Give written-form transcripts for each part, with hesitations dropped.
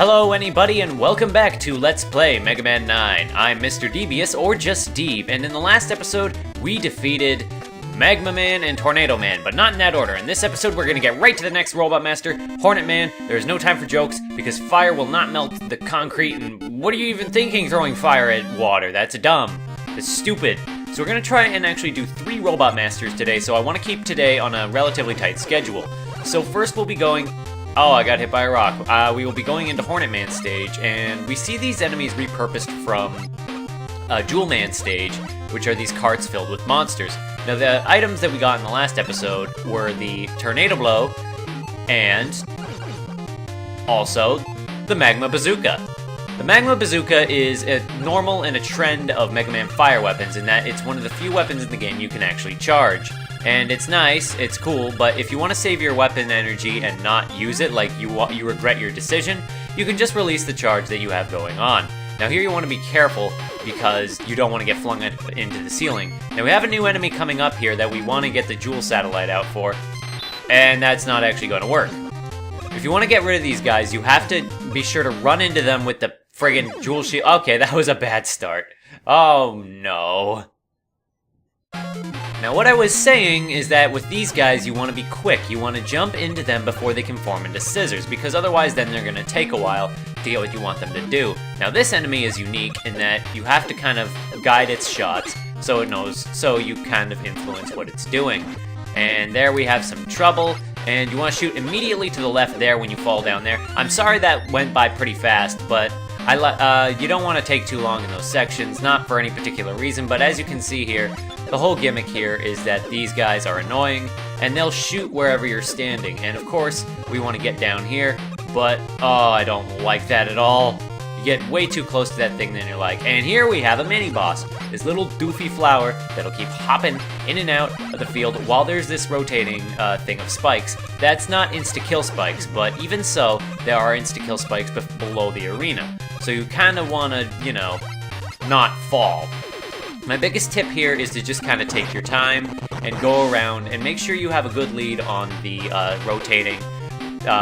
Hello anybody and welcome back to Let's Play Mega Man 9. I'm Mr. Devious, or just Deeb, and in the last episode, we defeated Magma Man and Tornado Man, but not in that order. In this episode, we're gonna get right to the next Robot Master, Hornet Man. There's no time for jokes, because fire will not melt the concrete, and what are you even thinking throwing fire at water? That's dumb. That's stupid. So we're gonna try and actually do 3 Robot Masters today, so I want to keep today on a relatively tight schedule. So first we'll be going... Oh, I got hit by a rock. We will be going into Hornet Man stage, and we see these enemies repurposed from Jewel Man stage, which are these carts filled with monsters. Now, the items that we got in the last episode were the Tornado Blow, and also the Magma Bazooka. The Magma Bazooka is a normal and a trend of Mega Man fire weapons, in that it's one of the few weapons in the game you can actually charge. And it's nice, it's cool, but if you want to save your weapon energy and not use it, like you regret your decision, you can just release the charge that you have going on. Now here you want to be careful, because you don't want to get flung into the ceiling. Now we have a new enemy coming up here that we want to get the Jewel Satellite out for, and that's not actually going to work. If you want to get rid of these guys, you have to be sure to run into them with the friggin' Jewel Shield. Okay, that was a bad start. Oh no. Now what I was saying is that with these guys you want to be quick. You want to jump into them before they can form into scissors, because otherwise then they're going to take a while to get what you want them to do. Now this enemy is unique in that you have to kind of guide its shots so it knows, so you kind of influence what it's doing. And there we have some trouble, and you want to shoot immediately to the left there when you fall down there. I'm sorry that went by pretty fast, but you don't want to take too long in those sections, not for any particular reason, but as you can see here, the whole gimmick here is that these guys are annoying, and they'll shoot wherever you're standing. And of course, we want to get down here, but oh, I don't like that at all. You get way too close to that thing than you like. And here we have a mini-boss, this little doofy flower that'll keep hopping in and out of the field while there's this rotating thing of spikes. That's not insta-kill spikes, but even so, there are insta-kill spikes below the arena. So you kind of want to, you know, not fall. My biggest tip here is to just kind of take your time and go around and make sure you have a good lead on the rotating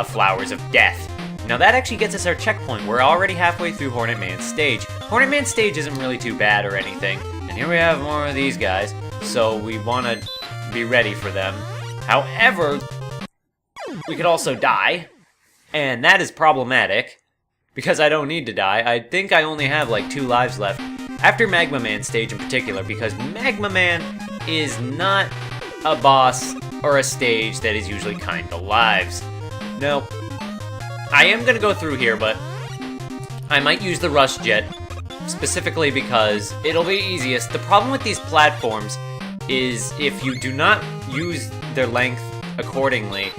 flowers of death. Now that actually gets us our checkpoint. We're already halfway through Hornet Man's stage. Hornet Man's stage isn't really too bad or anything. And here we have more of these guys, so we want to be ready for them. However, we could also die, and that is problematic, because I don't need to die. I think I only have like 2 lives left. After Magma Man stage in particular, because Magma Man is not a boss or a stage that is usually kind to lives. No, I am going to go through here, but I might use the Rush Jet, specifically because it'll be easiest. The problem with these platforms is if you do not use their length accordingly,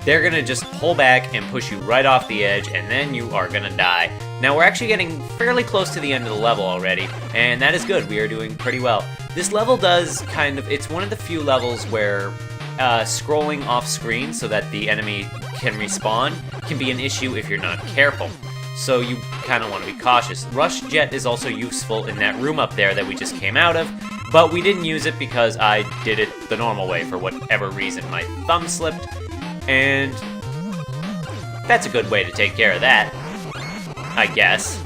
they're going to just pull back and push you right off the edge, and then you are going to die. Now, we're actually getting fairly close to the end of the level already, and that is good. We are doing pretty well. This level does kind of... It's one of the few levels where scrolling off screen so that the enemy can respawn can be an issue if you're not careful. So you kind of want to be cautious. Rush Jet is also useful in that room up there that we just came out of, but we didn't use it because I did it the normal way for whatever reason. My thumb slipped, and that's a good way to take care of that, I guess.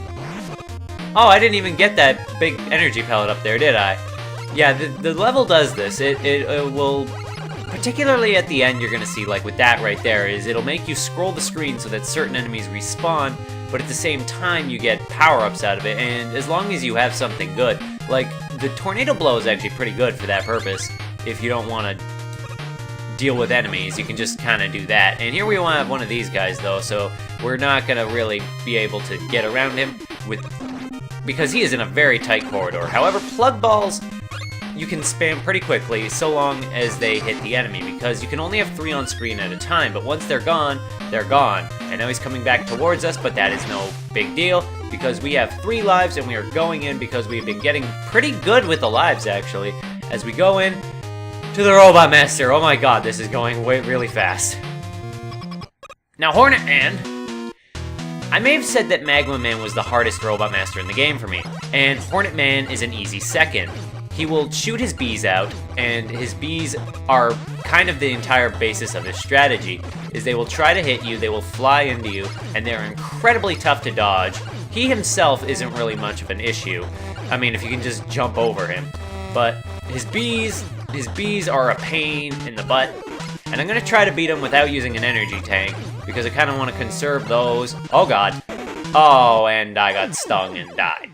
Oh, I didn't even get that big energy pellet up there, did I? Yeah, the level does this. It will, particularly at the end, you're going to see, like with that right there, is it'll make you scroll the screen so that certain enemies respawn, but at the same time you get power-ups out of it, and as long as you have something good. Like, the Tornado Blow is actually pretty good for that purpose. If you don't want to deal with enemies, you can just kind of do that. And here we want to have one of these guys though, so we're not going to really be able to get around him because he is in a very tight corridor. However, plug balls you can spam pretty quickly so long as they hit the enemy, because you can only have 3 on screen at a time, but once they're gone, they're gone. And now he's coming back towards us, but that is no big deal because we have 3 lives and we are going in because we've been getting pretty good with the lives actually. As we go in to the Robot Master. Oh my god, this is going really fast. Now, Hornet Man. I may have said that Magma Man was the hardest Robot Master in the game for me, and Hornet Man is an easy second. he will shoot his bees out, and his bees are kind of the entire basis of his strategy, is they will try to hit you, they will fly into you, and they're incredibly tough to dodge. He himself isn't really much of an issue. I mean, if you can just jump over him. But his bees are a pain in the butt, and I'm gonna try to beat him without using an energy tank, because I kind of want to conserve those. Oh god. Oh, and I got stung and died.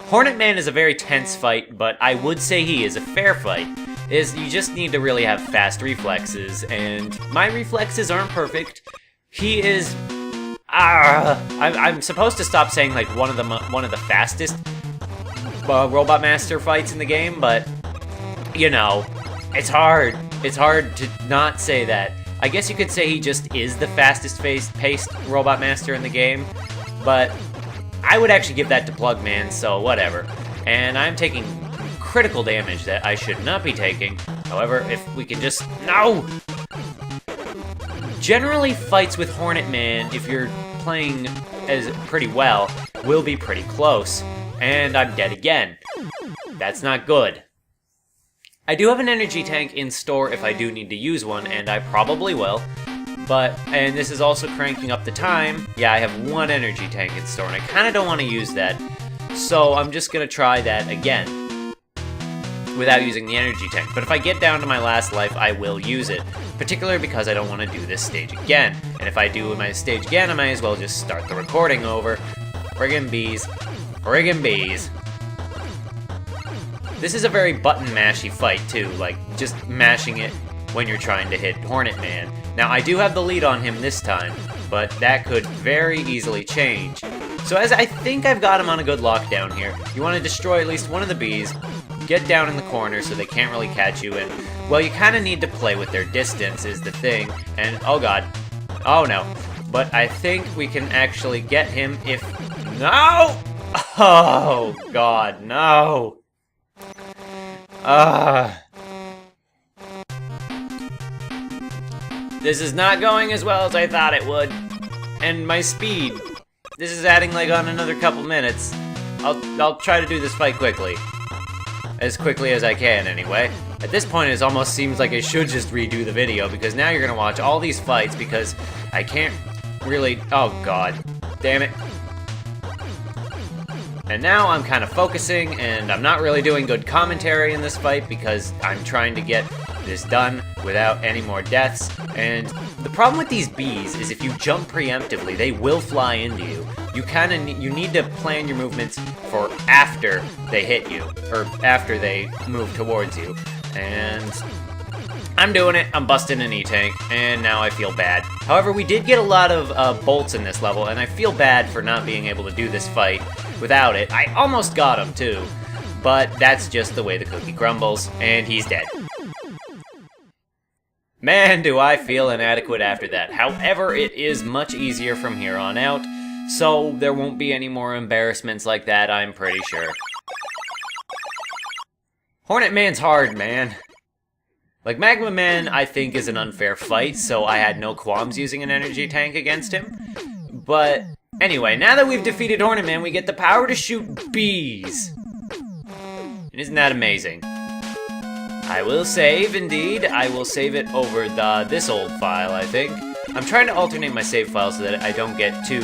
Hornet Man is a very tense fight, but I would say he is a fair fight. You just need to really have fast reflexes, and my reflexes aren't perfect. He is... I'm supposed to stop saying like one of the fastest Robot Master fights in the game, but you know, it's hard. It's hard to not say that. I guess you could say he just is the fastest paced Robot Master in the game, but I would actually give that to Plugman, so whatever. And I'm taking critical damage that I should not be taking. However, if we can just... No! Generally, fights with Hornet Man, if you're playing as pretty well, will be pretty close. And I'm dead again. That's not good. I do have an energy tank in store if I do need to use one, and I probably will. And this is also cranking up the time. Yeah, I have one energy tank in store, and I kind of don't want to use that. So I'm just going to try that again, without using the energy tank. But if I get down to my last life, I will use it. Particularly because I don't want to do this stage again. And if I do my stage again, I might as well just start the recording over. Friggin' bees. Friggin' bees. This is a very button-mashy fight, too, like, just mashing it when you're trying to hit Hornet Man. Now, I do have the lead on him this time, but that could very easily change. So as I think I've got him on a good lockdown here, you want to destroy at least one of the bees, get down in the corner so they can't really catch you, and, well, you kind of need to play with their distance is the thing, and, oh god, oh no. But I think we can actually get him if... No! Oh god, no! This is not going as well as I thought it would. And my speed. This is adding like on another couple minutes. I'll try to do this fight quickly. As quickly as I can, anyway. At this point, it almost seems like I should just redo the video, because now you're gonna watch all these fights, because I can't really... Oh god. Damn it. And now I'm kind of focusing, and I'm not really doing good commentary in this fight because I'm trying to get this done without any more deaths. And the problem with these bees is if you jump preemptively, they will fly into you. You need to plan your movements for after they hit you, or after they move towards you. And I'm doing it. I'm busting an E-tank, and now I feel bad. However, we did get a lot of bolts in this level, and I feel bad for not being able to do this fight without it. I almost got him, too. But that's just the way the cookie crumbles, and he's dead. Man, do I feel inadequate after that. However, it is much easier from here on out, so there won't be any more embarrassments like that, I'm pretty sure. Hornet Man's hard, man. Like, Magma Man, I think, is an unfair fight, so I had no qualms using an energy tank against him. But, anyway, now that we've defeated Hornet Man, we get the power to shoot bees. And isn't that amazing? I will save, indeed. I will save it over this old file, I think. I'm trying to alternate my save files so that I don't get too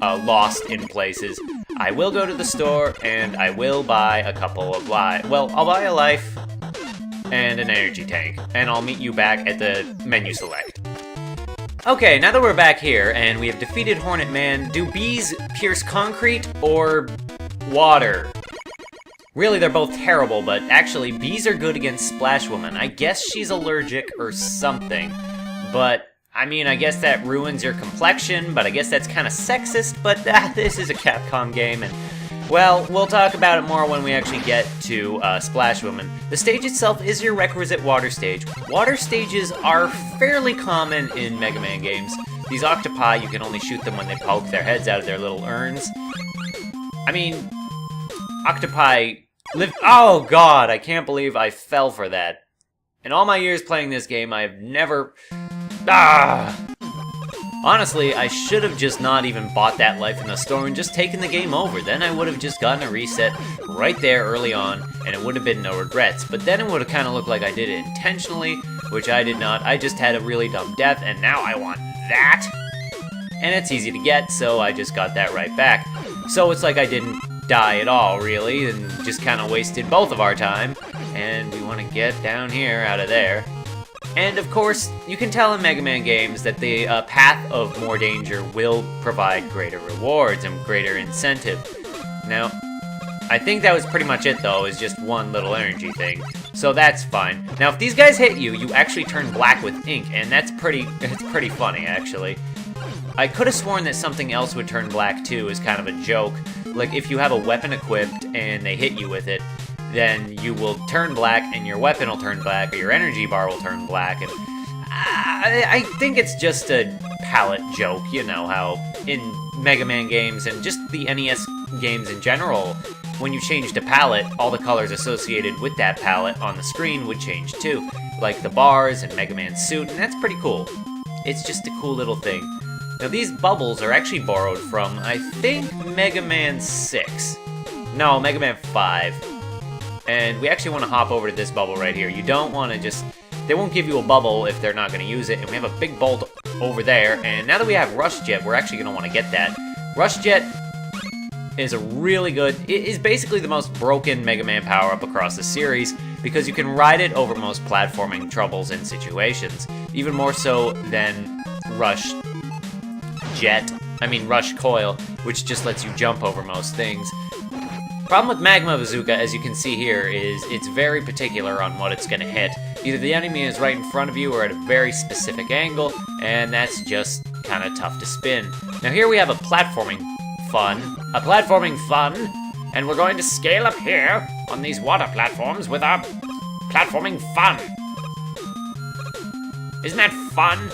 lost in places. I will go to the store, and I will buy a couple of well, I'll buy a life and an energy tank, and I'll meet you back at the menu select. Okay, now that we're back here, and we have defeated Hornet Man, do bees pierce concrete or water? Really, they're both terrible, but actually, bees are good against Splash Woman. I guess she's allergic or something, but I mean, I guess that ruins your complexion, but I guess that's kind of sexist, but this is a Capcom game, and, well, we'll talk about it more when we actually get to Splash Woman. The stage itself is your requisite water stage. Water stages are fairly common in Mega Man games. These octopi, you can only shoot them when they poke their heads out of their little urns. I mean, octopi live... Oh, God, I can't believe I fell for that. In all my years playing this game, I have never... Honestly, I should have just not even bought that life in the store and just taken the game over. Then I would have just gotten a reset right there early on, and it would have been no regrets. But then it would have kind of looked like I did it intentionally, which I did not. I just had a really dumb death, and now I want that. And it's easy to get, so I just got that right back. So it's like I didn't die at all, really, and just kind of wasted both of our time. And we want to get down here, out of there. And of course, you can tell in Mega Man games that the path of more danger will provide greater rewards and greater incentive. Now, I think that was pretty much it though, is just one little energy thing. So that's fine. Now if these guys hit you, you actually turn black with ink, and it's pretty funny actually. I could have sworn that something else would turn black too, as kind of a joke. Like if you have a weapon equipped and they hit you with it, then you will turn black and your weapon will turn black, or your energy bar will turn black, and I think it's just a palette joke, you know how in Mega Man games and just the NES games in general, when you changed a palette, all the colors associated with that palette on the screen would change too, like the bars and Mega Man's suit, and that's pretty cool. It's just a cool little thing. Now these bubbles are actually borrowed from, I think, Mega Man 6. No, Mega Man 5. And we actually want to hop over to this bubble right here. You don't want to just... They won't give you a bubble if they're not going to use it. And we have a big bolt over there. And now that we have Rush Jet, we're actually going to want to get that. Rush Jet is a really good... It is basically the most broken Mega Man power-up across the series, because you can ride it over most platforming troubles and situations. Even more so than Rush Coil, which just lets you jump over most things. Problem with Magma Bazooka, as you can see here, is it's very particular on what it's going to hit. Either the enemy is right in front of you or at a very specific angle, and that's just kind of tough to spin. Now here we have a platforming fun, and we're going to scale up here on these water platforms with our platforming fun. Isn't that fun?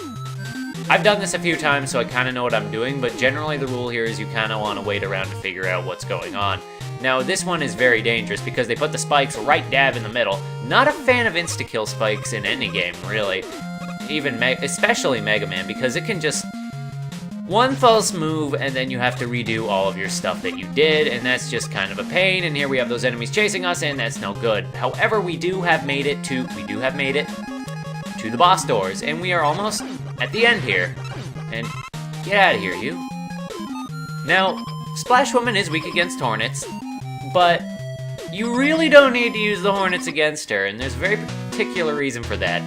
I've done this a few times, so I kind of know what I'm doing, but generally the rule here is you kind of want to wait around to figure out what's going on. Now, this one is very dangerous because they put the spikes right dab in the middle. Not a fan of insta-kill spikes in any game, really. Especially Mega Man, because it can just... one false move, and then you have to redo all of your stuff that you did, and that's just kind of a pain, and here we have those enemies chasing us, and that's no good. However, we do have made it to the boss doors, and we are almost at the end here. And get out of here, you. Now, Splash Woman is weak against Hornets, but you really don't need to use the Hornets against her, and there's a very particular reason for that.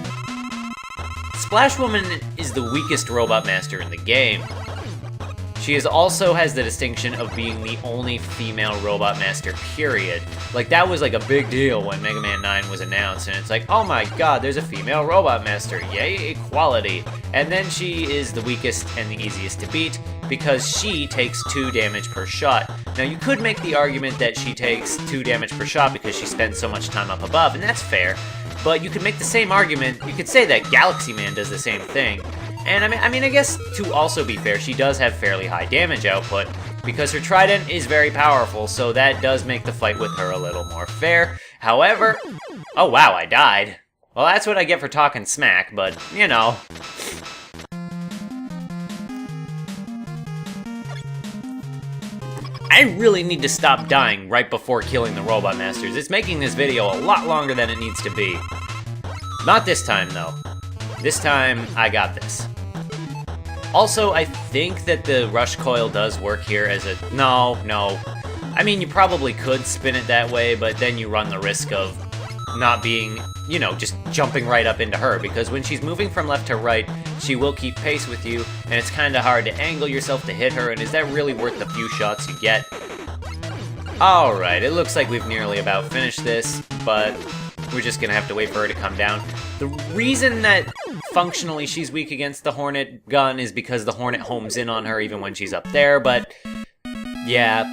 Splash Woman is the weakest Robot Master in the game. She also has the distinction of being the only female Robot Master, period. Like, that was like a big deal when Mega Man 9 was announced, and it's like, oh my god, there's a female Robot Master, yay, equality. And then she is the weakest and the easiest to beat, because she takes 2 damage per shot. Now, you could make the argument that she takes 2 damage per shot because she spends so much time up above, and that's fair. But you could make the same argument, you could say that Galaxy Man does the same thing. And I mean, I guess to also be fair, she does have fairly high damage output, because her trident is very powerful, so that does make the fight with her a little more fair. However, oh wow, I died. Well, that's what I get for talking smack, but, you know. I really need to stop dying right before killing the Robot Masters. It's making this video a lot longer than it needs to be. Not this time, though. This time, I got this. Also, I think that the Rush Coil does work here as a... No. I mean, you probably could spin it that way, but then you run the risk of not being, you know, just jumping right up into her, because when she's moving from left to right, she will keep pace with you, and it's kind of hard to angle yourself to hit her, and is that really worth the few shots you get? Alright, it looks like we've nearly about finished this, but we're just gonna have to wait for her to come down. The reason that functionally she's weak against the Hornet gun is because the Hornet homes in on her even when she's up there, but yeah.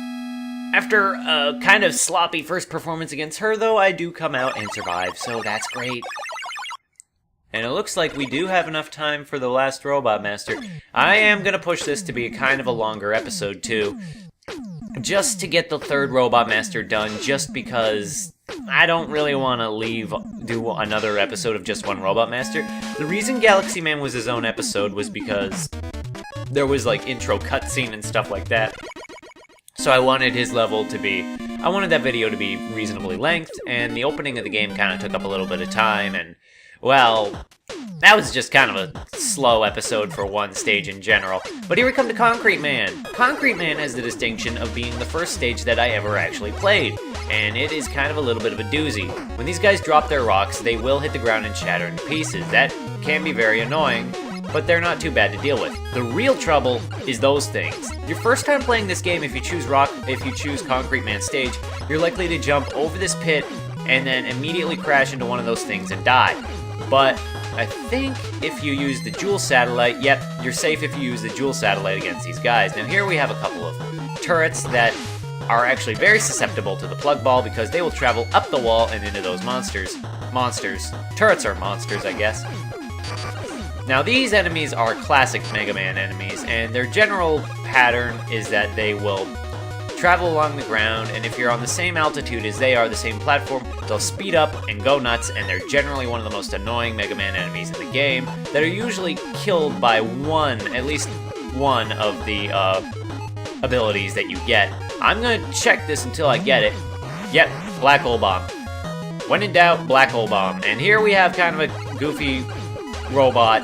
After a kind of sloppy first performance against her, though, I do come out and survive, so that's great. And it looks like we do have enough time for the last Robot Master. I am gonna push this to be a kind of a longer episode, too, just to get the 3rd Robot Master done, just because I don't really want to do another episode of just one Robot Master. The reason Galaxy Man was his own episode was because there was like intro cutscene and stuff like that. So I wanted his level to be, I wanted that video to be reasonably length, and the opening of the game kind of took up a little bit of time, and, well, that was just kind of a slow episode for one stage in general. But here we come to Concrete Man. Concrete Man has the distinction of being the first stage that I ever actually played, and it is kind of a little bit of a doozy. When these guys drop their rocks, they will hit the ground and shatter into pieces. That can be very annoying, but they're not too bad to deal with. The real trouble is those things. Your first time playing this game, if you choose Concrete Man stage, you're likely to jump over this pit and then immediately crash into one of those things and die. But I think if you use the Jewel Satellite, yep, you're safe if you use the Jewel Satellite against these guys. Now here we have a couple of turrets that are actually very susceptible to the plug ball because they will travel up the wall and into those monsters. Turrets are monsters, I guess. Now these enemies are classic Mega Man enemies, and their general pattern is that they will travel along the ground, and if you're on the same altitude as they are, the same platform, they'll speed up and go nuts, and they're generally one of the most annoying Mega Man enemies in the game that are usually killed by at least one of the abilities that you get. I'm gonna check this until I get it. Yep, Black Hole Bomb. When in doubt, Black Hole Bomb. And here we have kind of a goofy robot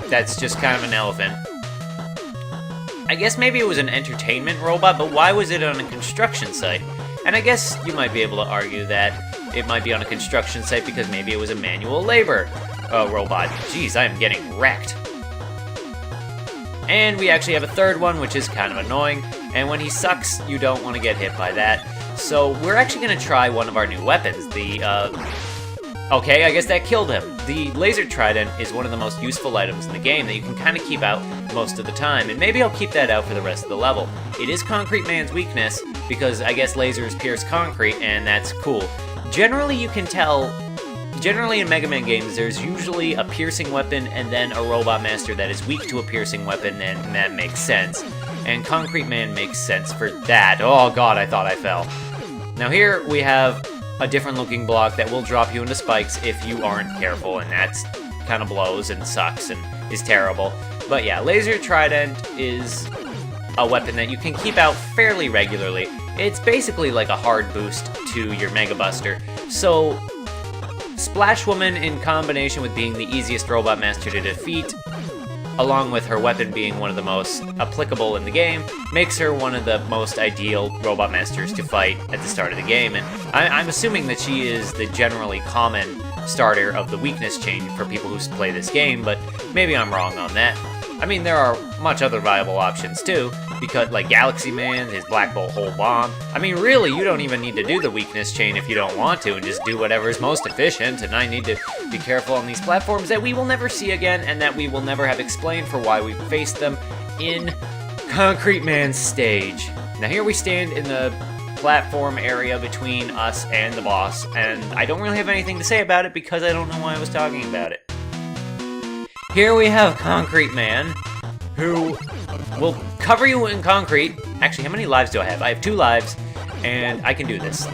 that's just kind of an elephant. I guess maybe it was an entertainment robot, but why was it on a construction site? And I guess you might be able to argue that it might be on a construction site because maybe it was a manual labor robot. Jeez, I am getting wrecked. And we actually have a third one, which is kind of annoying, and when he sucks, you don't want to get hit by that. So we're actually going to try one of our new weapons, okay, I guess that killed him. The laser trident is one of the most useful items in the game that you can kind of keep out most of the time, and maybe I'll keep that out for the rest of the level. It is Concrete Man's weakness, because I guess lasers pierce concrete, and that's cool. Generally, you can tell, in Mega Man games, there's usually a piercing weapon and then a Robot Master that is weak to a piercing weapon, and that makes sense. And Concrete Man makes sense for that. Oh god, I thought I fell. Now here we have a different looking block that will drop you into spikes if you aren't careful, and that's kind of blows and sucks and is terrible. But yeah, Laser Trident is a weapon that you can keep out fairly regularly. It's basically like a hard boost to your Mega Buster. So Splash Woman, in combination with being the easiest Robot Master to defeat, along with her weapon being one of the most applicable in the game, makes her one of the most ideal Robot Masters to fight at the start of the game. And I'm assuming that she is the generally common starter of the weakness chain for people who play this game, but maybe I'm wrong on that. I mean, there are much other viable options too, because like Galaxy Man, his Black Hole Bomb. I mean, really, you don't even need to do the weakness chain if you don't want to, and just do whatever's most efficient, and I need to be careful on these platforms that we will never see again, and that we will never have explained for why we faced them in Concrete Man's stage. Now here we stand in the platform area between us and the boss, and I don't really have anything to say about it because I don't know why I was talking about it. Here we have Concrete Man, who will cover you in concrete. Actually, how many lives do I have? I have 2 lives, and I can do this.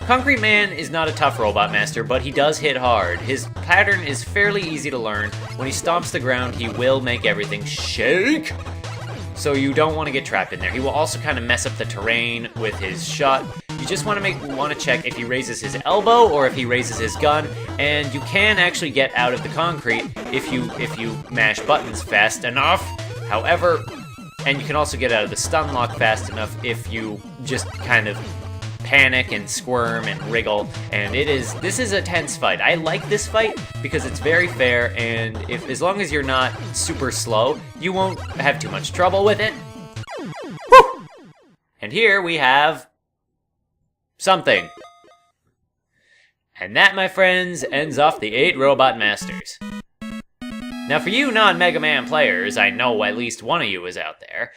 Concrete Man is not a tough Robot Master, but he does hit hard. His pattern is fairly easy to learn. When he stomps the ground, he will make everything shake, so you don't want to get trapped in there. He will also kind of mess up the terrain with his shot. You just want to check if he raises his elbow or if he raises his gun, and you can actually get out of the concrete if you mash buttons fast enough. However, and you can also get out of the stun lock fast enough if you just kind of panic and squirm and wriggle, and this is a tense fight. I like this fight because it's very fair, and as long as you're not super slow, you won't have too much trouble with it. Woo! And here we have something. And that, my friends, ends off the 8 Robot Masters. Now for you non-Mega Man players, I know at least one of you is out there,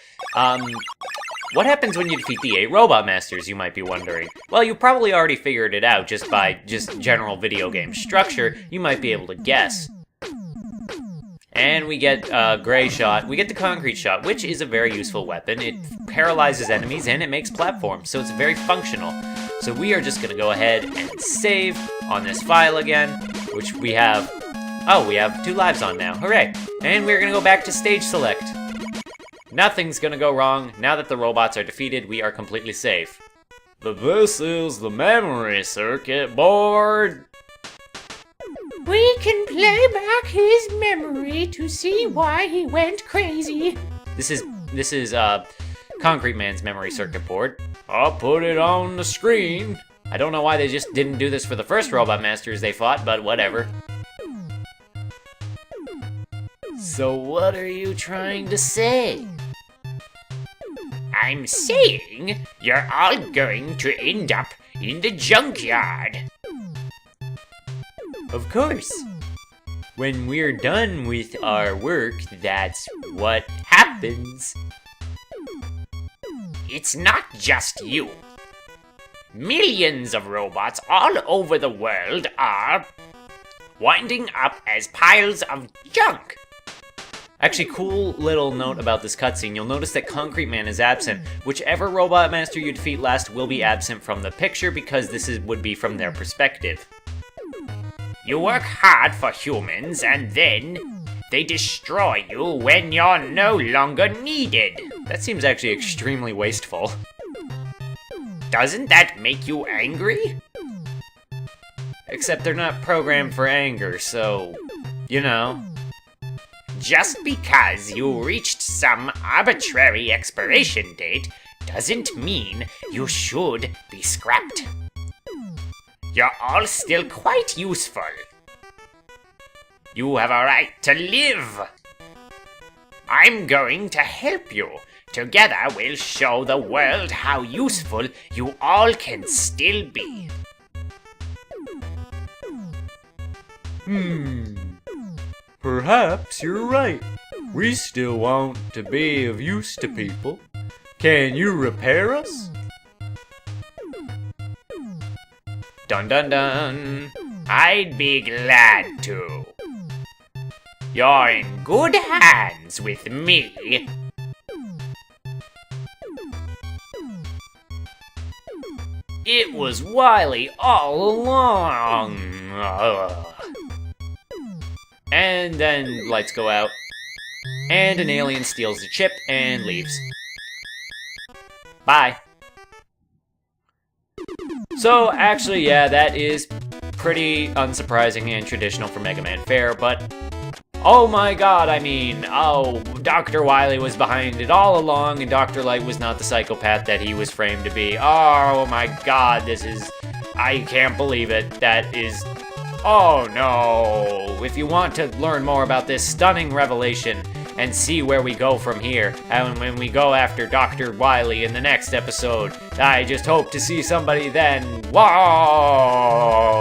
what happens when you defeat the 8 Robot Masters, you might be wondering? Well, you probably already figured it out just by general video game structure. You might be able to guess. And we get Gray Shot. We get the Concrete Shot, which is a very useful weapon. It paralyzes enemies and it makes platforms, so it's very functional. So we are just gonna go ahead and save on this file again, which we have... Oh, we have 2 lives on now. Hooray! And we're gonna go back to Stage Select. Nothing's gonna go wrong. Now that the robots are defeated, we are completely safe. But this is the memory circuit board. We can play back his memory to see why he went crazy. This is Concrete Man's memory circuit board. I'll put it on the screen. I don't know why they just didn't do this for the first Robot Masters they fought, but whatever. So what are you trying to say? I'm saying you're all going to end up in the junkyard. Of course. When we're done with our work, that's what happens. It's not just you. Millions of robots all over the world are winding up as piles of junk. Actually, cool little note about this cutscene. You'll notice that Concrete Man is absent. Whichever Robot Master you defeat last will be absent from the picture because would be from their perspective. You work hard for humans and then they destroy you when you're no longer needed. That seems actually extremely wasteful. Doesn't that make you angry? Except they're not programmed for anger, so, you know. Just because you reached some arbitrary expiration date doesn't mean you should be scrapped. You're all still quite useful. You have a right to live. I'm going to help you. Together we'll show the world how useful you all can still be. Perhaps you're right. We still want to be of use to people. Can you repair us? Dun dun dun. I'd be glad to. You're in good hands with me. It was Wily all along. And then lights go out. And an alien steals the chip and leaves. Bye. So, actually, yeah, that is pretty unsurprising and traditional for Mega Man fare, but oh my god, I mean, Dr. Wily was behind it all along, and Dr. Light was not the psychopath that he was framed to be. Oh my god, I can't believe it. That is, oh no. If you want to learn more about this stunning revelation and see where we go from here, and when we go after Dr. Wily in the next episode, I just hope to see somebody then. Whoa!